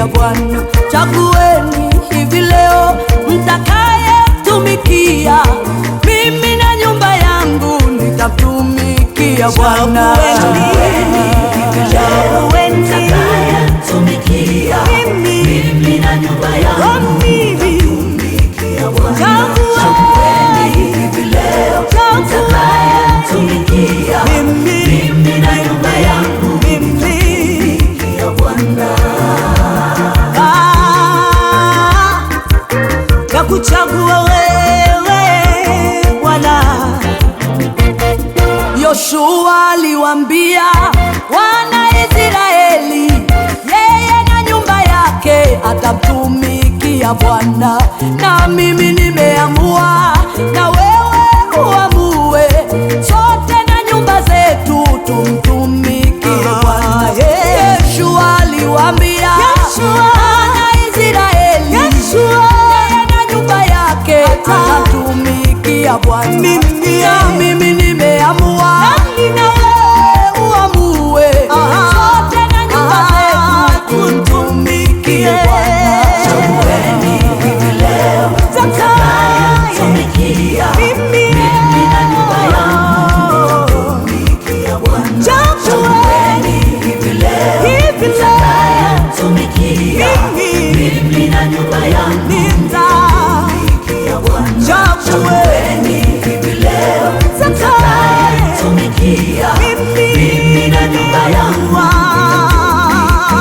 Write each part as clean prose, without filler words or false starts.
kumtumikia Bwana. Chagueni hivi leo mtakaye tumikia, mimi na nyumba yangu nitamtumikia Bwana. Chagueni mtakaye tumikia, mimi na nyumba yangu nitamtumikia Bwana. Chagueni hivi leo mtakaye tumikia, mimi na nyumba yangu nitamtumikia Bwana. Nakuchagua wewe Bwana. Yoshua aliwaambia wana Israeli, yeye na nyumba yake atamtumikia Bwana. Na mimi nimeamua, na wewe uamue, sote na nyumba zetu tumtumikie Bwana. Yoshua aliwaambia wana Israeli, yeye na nyumba yake atatumikia Bwana. Mimi nimeamua, na wewe uamue, sote na nyumba zetu tumtumikie Bwana. Chagueni hivi leo mtakaye tumikia, mimi na nyumba yangu nitamtumikia Bwana. Chagueni hivi leo mtakaye tumikia, mimi na nyumba yangu nitamtumikia Bwana. Chagueni hivi leo mtakaye tumikia, mimi na nyumba yangu nitamtumikia Bwana.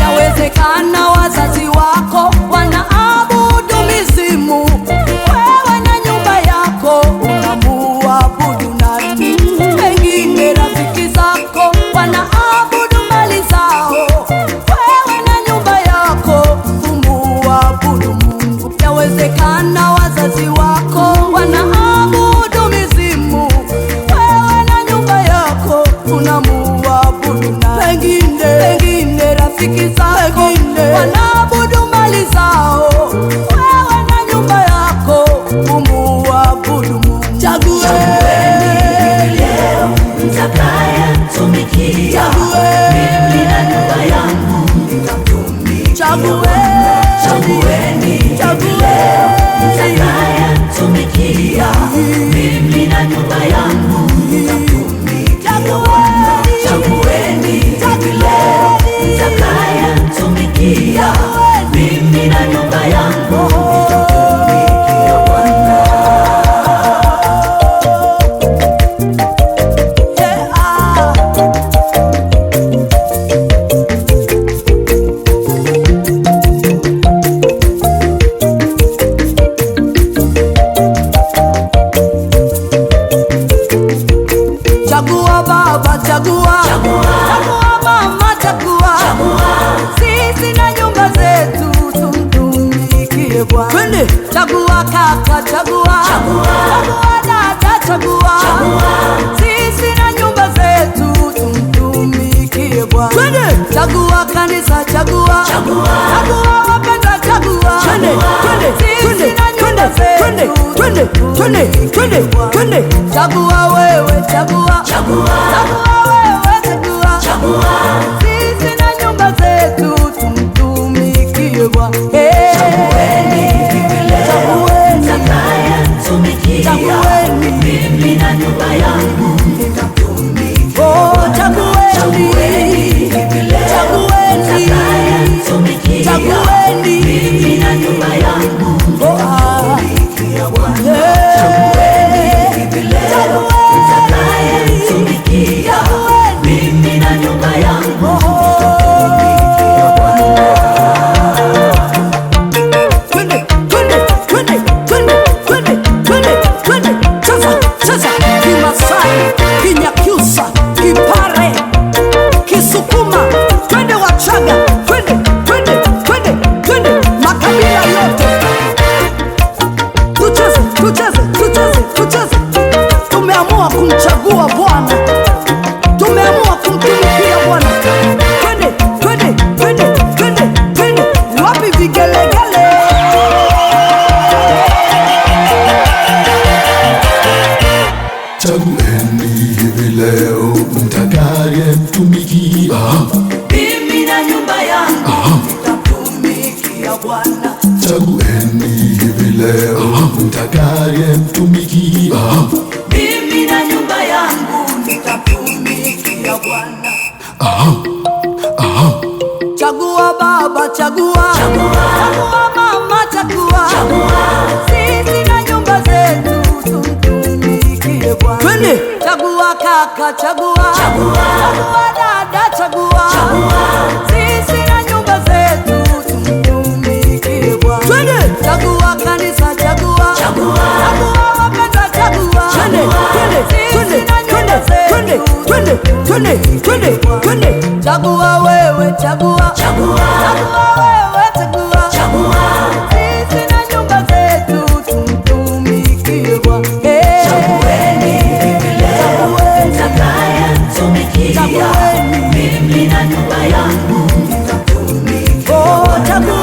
Yawezekana wazazi wako wanaabudu mizimu, wewe na nyumba yako unamuabudu nani? Pengine rafiki zako wanaabudu mali zao, wewe na nyumba yako umuabudu Mungu. Yawezekana wazazi wako wanaabudu mizimu, wewe na nyumba yako unamuabudu nani? Pengine rafiki zako wanaabudu mali zao, wewe na nyumba yako umuabudu Mungu. Chagueni leo mtakaye tumikia, mimi na nyumba yangu nitamtumikia Bwana. Chagueni leo mtakaye tumikia, mimi na nyumba yangu nitamtumikia Bwana. Chagueni leo mtakaye tumikia, mimi na nyumba yangu nitamtumikia Bwana. Chagua baba, chagua mama, chagua sisi na nyumba zetu tumtumikie Bwana. Chagua kaka, chagua dada, chagua sisi na nyumba zetu tumtumikie Bwana. Chagua kanisa, chagua wapendwa, chagua sisi na nyumba zetu tumtumikie Bwana. Chagua wewe, chagua wewe, chagua sisi na nyumba zetu tumtumikie Bwana. Chagueni hivi leo mtakaye tumikia, mimi na nyumba yangu nitamtumikia Bwana. Chagueni hivi leo mtakaye tumikia, mimi na nyumba yangu nitamtumikia Bwana. Chagueni hivi leo mtumikia. Mimi na nyumba yangu nitamtumikia Bwana. Chagueni hivi leo mtakaye mtumikia. Mimi na nyumba yangu nitamtumikia Bwana. Chagua baba, chagua. Chagua mama, chagua. Sisi na nyumba zetu tumtumikie Bwana. Twende. Chagua kaka, chagua. Chagua dada, chagua. Sisi na nyumba zetu tumtumikie Bwana. Twende. Chagua kanisa, chagua. Chagua wapendwa, chagua. Sisi na nyumba zetu. Twende. Chagua wewe, chagua. Chagua wewe, chagua. Sisi na nyumba zetu tumtumikie Bwana. Chagueni hivi leo mtakaye mtumikia. Mimi na nyumba yangu nitamtumikia Bwana.